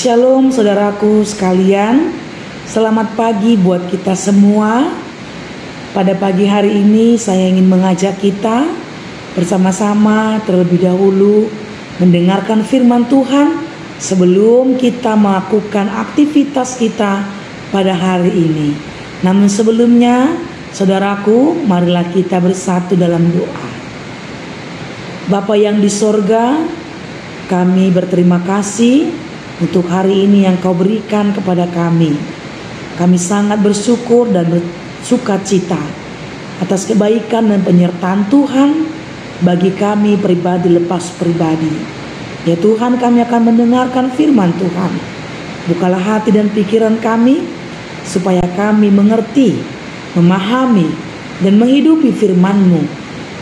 Shalom saudaraku sekalian, selamat pagi buat kita semua. Pada pagi hari ini saya ingin mengajak kita bersama-sama terlebih dahulu mendengarkan firman Tuhan sebelum kita melakukan aktivitas kita pada hari ini. Namun sebelumnya, saudaraku, marilah kita bersatu dalam doa. Bapa yang di sorga, kami berterima kasih untuk hari ini yang Kau berikan kepada kami. Kami sangat bersyukur dan bersukacita atas kebaikan dan penyertaan Tuhan bagi kami pribadi lepas pribadi. Ya Tuhan, kami akan mendengarkan firman Tuhan. Bukalah hati dan pikiran kami supaya kami mengerti, memahami, dan menghidupi firman-Mu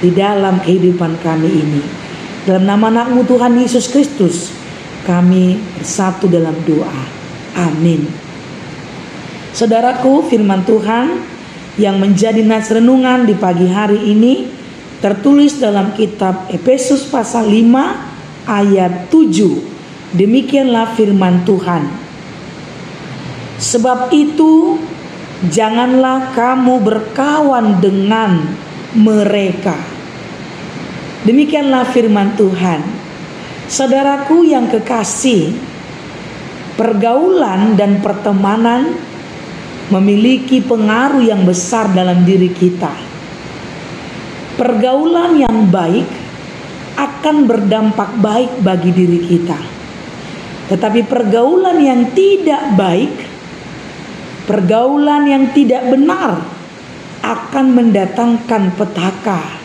di dalam kehidupan kami ini. Dalam nama anak-Mu Tuhan Yesus Kristus, kami bersatu dalam doa. Amin. Saudaraku, firman Tuhan yang menjadi nats renungan di pagi hari ini tertulis dalam kitab Efesus pasal 5 ayat 7. Demikianlah firman Tuhan. Sebab itu, janganlah kamu berkawan dengan mereka. Demikianlah firman Tuhan. Saudaraku yang kekasih, pergaulan dan pertemanan memiliki pengaruh yang besar dalam diri kita. Pergaulan yang baik akan berdampak baik bagi diri kita. Tetapi pergaulan yang tidak baik, pergaulan yang tidak benar akan mendatangkan petaka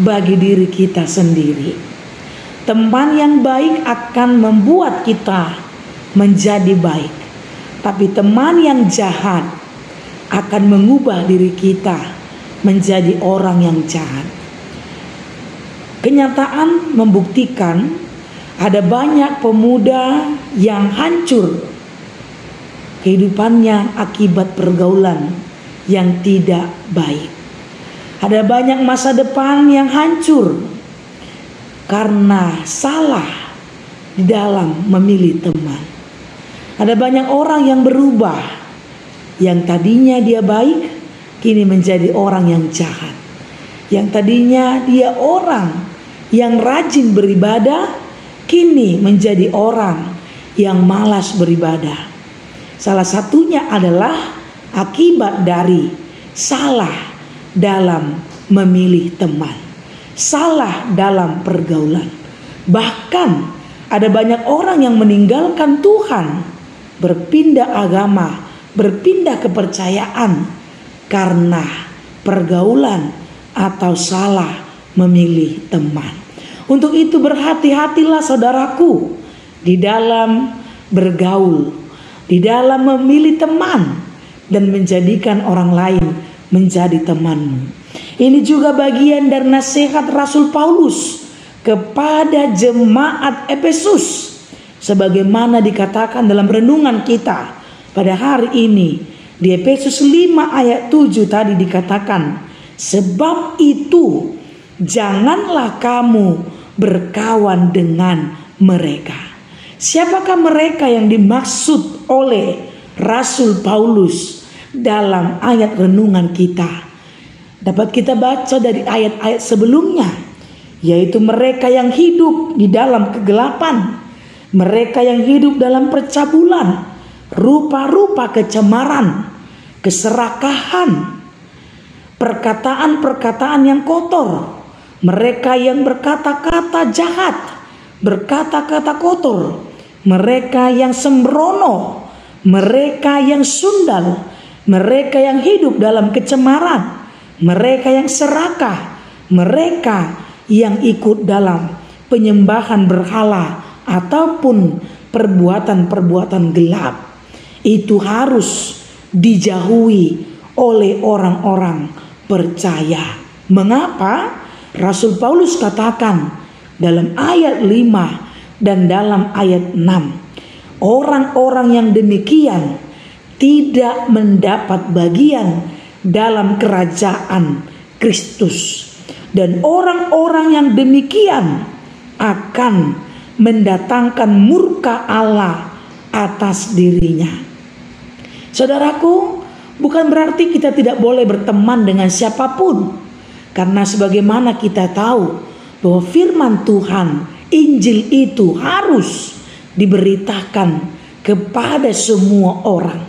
bagi diri kita sendiri. Teman yang baik akan membuat kita menjadi baik, tapi teman yang jahat akan mengubah diri kita menjadi orang yang jahat. Kenyataan membuktikan ada banyak pemuda yang hancur kehidupannya akibat pergaulan yang tidak baik. Ada banyak masa depan yang hancur karena salah di dalam memilih teman. Ada banyak orang yang berubah, yang tadinya dia baik kini menjadi orang yang jahat. Yang tadinya dia orang yang rajin beribadah kini menjadi orang yang malas beribadah. Salah satunya adalah akibat dari salah dalam memilih teman, salah dalam pergaulan. Bahkan ada banyak orang yang meninggalkan Tuhan, berpindah agama, berpindah kepercayaan karena pergaulan atau salah memilih teman. Untuk itu berhati-hatilah saudaraku di dalam bergaul, di dalam memilih teman dan menjadikan orang lain menjadi temanmu. Ini juga bagian dari nasihat Rasul Paulus kepada jemaat Efesus, sebagaimana dikatakan dalam renungan kita pada hari ini di Efesus 5 ayat 7 tadi dikatakan, sebab itu janganlah kamu berkawan dengan mereka. Siapakah mereka yang dimaksud oleh Rasul Paulus dalam ayat renungan kita? Dapat kita baca dari ayat-ayat sebelumnya, yaitu mereka yang hidup di dalam kegelapan, mereka yang hidup dalam percabulan, rupa-rupa kecemaran, keserakahan, perkataan-perkataan yang kotor, mereka yang berkata-kata jahat, berkata-kata kotor, mereka yang sembrono, mereka yang sundal, mereka yang hidup dalam kecemaran, mereka yang serakah, mereka yang ikut dalam penyembahan berhala ataupun perbuatan-perbuatan gelap. Itu harus dijauhi oleh orang-orang percaya. Mengapa? Rasul Paulus katakan dalam ayat 5 dan dalam ayat 6, orang-orang yang demikian tidak mendapat bagian dalam kerajaan Kristus, dan orang-orang yang demikian akan mendatangkan murka Allah atas dirinya. Saudaraku, bukan berarti kita tidak boleh berteman dengan siapapun. Karena sebagaimana kita tahu bahwa firman Tuhan, Injil itu harus diberitakan kepada semua orang,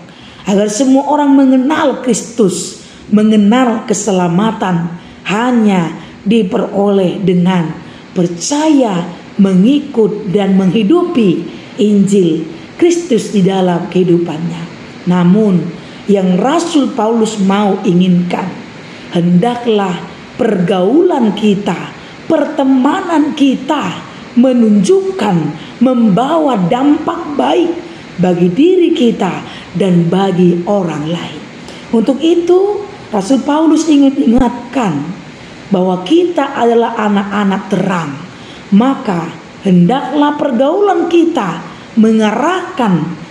agar semua orang mengenal Kristus, mengenal keselamatan hanya diperoleh dengan percaya, mengikut dan menghidupi Injil Kristus di dalam kehidupannya. Namun yang Rasul Paulus mau inginkan, hendaklah pergaulan kita, pertemanan kita menunjukkan, membawa dampak baik bagi diri kita dan bagi orang lain. Untuk itu Rasul Paulus ingin ingatkan bahwa kita adalah anak-anak terang. Maka hendaklah pergaulan kita mengarahkan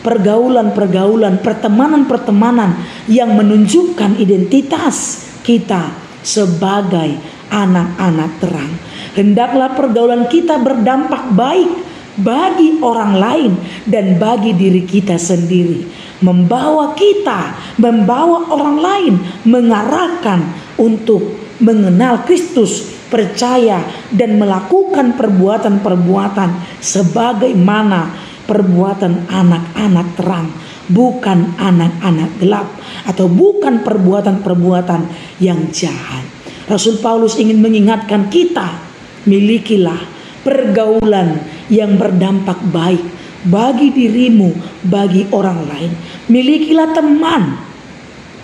pergaulan-pergaulan, pertemanan-pertemanan yang menunjukkan identitas kita sebagai anak-anak terang. Hendaklah pergaulan kita berdampak baik bagi orang lain dan bagi diri kita sendiri, membawa orang lain, mengarahkan untuk mengenal Kristus, percaya dan melakukan perbuatan-perbuatan sebagaimana perbuatan anak-anak terang, bukan anak-anak gelap, atau bukan perbuatan-perbuatan yang jahat. Rasul Paulus ingin mengingatkan kita, milikilah pergaulan yang berdampak baik bagi dirimu, bagi orang lain. Milikilah teman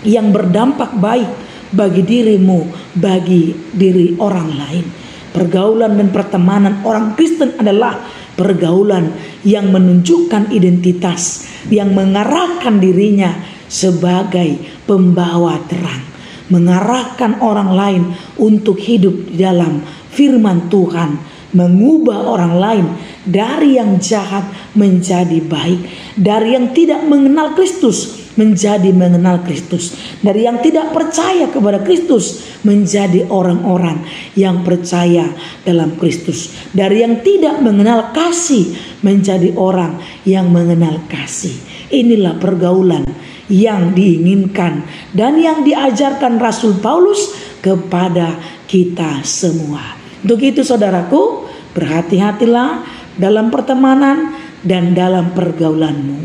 yang berdampak baik bagi dirimu, bagi diri orang lain. Pergaulan dan pertemanan orang Kristen adalah pergaulan yang menunjukkan identitas, yang mengarahkan dirinya sebagai pembawa terang, mengarahkan orang lain untuk hidup di dalam firman Tuhan, mengubah orang lain dari yang jahat menjadi baik, dari yang tidak mengenal Kristus menjadi mengenal Kristus, dari yang tidak percaya kepada Kristus menjadi orang-orang yang percaya dalam Kristus, dari yang tidak mengenal kasih menjadi orang yang mengenal kasih. Inilah pergaulan yang diinginkan dan yang diajarkan Rasul Paulus kepada kita semua. Untuk itu saudaraku, berhati-hatilah dalam pertemanan dan dalam pergaulanmu.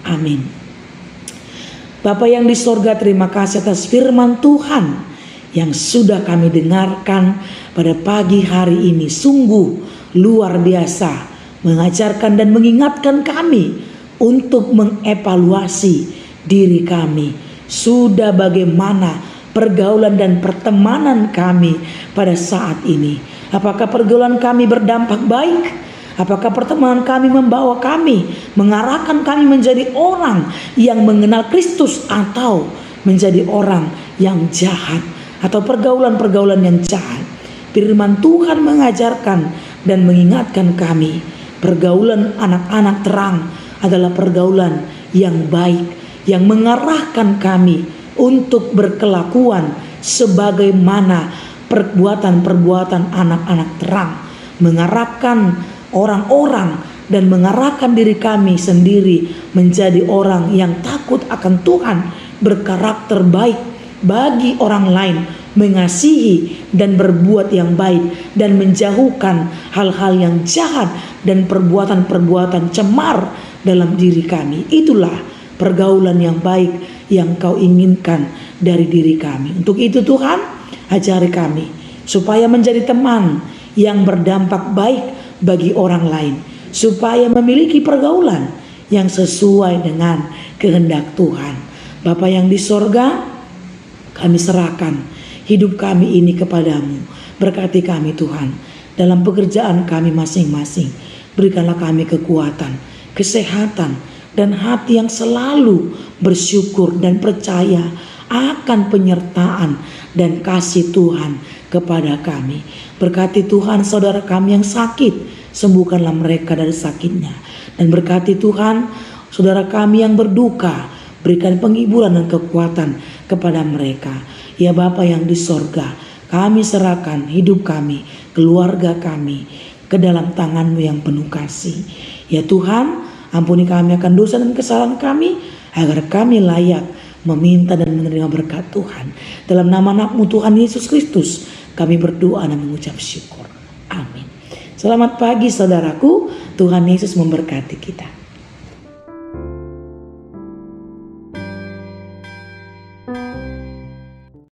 Amin. Bapa yang di sorga, terima kasih atas firman Tuhan yang sudah kami dengarkan pada pagi hari ini. Sungguh luar biasa, mengajarkan dan mengingatkan kami untuk mengevaluasi diri kami. Sudah bagaimana pergaulan dan pertemanan kami pada saat ini? Apakah pergaulan kami berdampak baik? Apakah pertemanan kami membawa kami, mengarahkan kami menjadi orang yang mengenal Kristus, atau menjadi orang yang jahat, atau pergaulan-pergaulan yang jahat? Firman Tuhan mengajarkan dan mengingatkan kami, pergaulan anak-anak terang adalah pergaulan yang baik, yang mengarahkan kami untuk berkelakuan sebagaimana perbuatan-perbuatan anak-anak terang, mengarahkan orang-orang dan mengarahkan diri kami sendiri menjadi orang yang takut akan Tuhan, berkarakter baik bagi orang lain, mengasihi dan berbuat yang baik, dan menjauhkan hal-hal yang jahat dan perbuatan-perbuatan cemar dalam diri kami. Itulah pergaulan yang baik yang Kau inginkan dari diri kami. Untuk itu Tuhan, ajari kami supaya menjadi teman yang berdampak baik bagi orang lain, supaya memiliki pergaulan yang sesuai dengan kehendak Tuhan. Bapa yang di sorga, kami serahkan hidup kami ini kepadamu. Berkati kami Tuhan dalam pekerjaan kami masing-masing. Berikanlah kami kekuatan, kesehatan, dan hati yang selalu bersyukur dan percaya akan penyertaan dan kasih Tuhan kepada kami. Berkati Tuhan saudara kami yang sakit, sembuhkanlah mereka dari sakitnya. Dan berkati Tuhan saudara kami yang berduka, berikan penghiburan dan kekuatan kepada mereka. Ya Bapa yang di sorga, kami serahkan hidup kami, keluarga kami ke dalam tangan-Mu yang penuh kasih. Ya Tuhan, ampuni kami akan dosa dan kesalahan kami, agar kami layak meminta dan menerima berkat Tuhan. Dalam nama anak-Mu Tuhan Yesus Kristus, kami berdoa dan mengucap syukur. Amin. Selamat pagi saudaraku, Tuhan Yesus memberkati kita.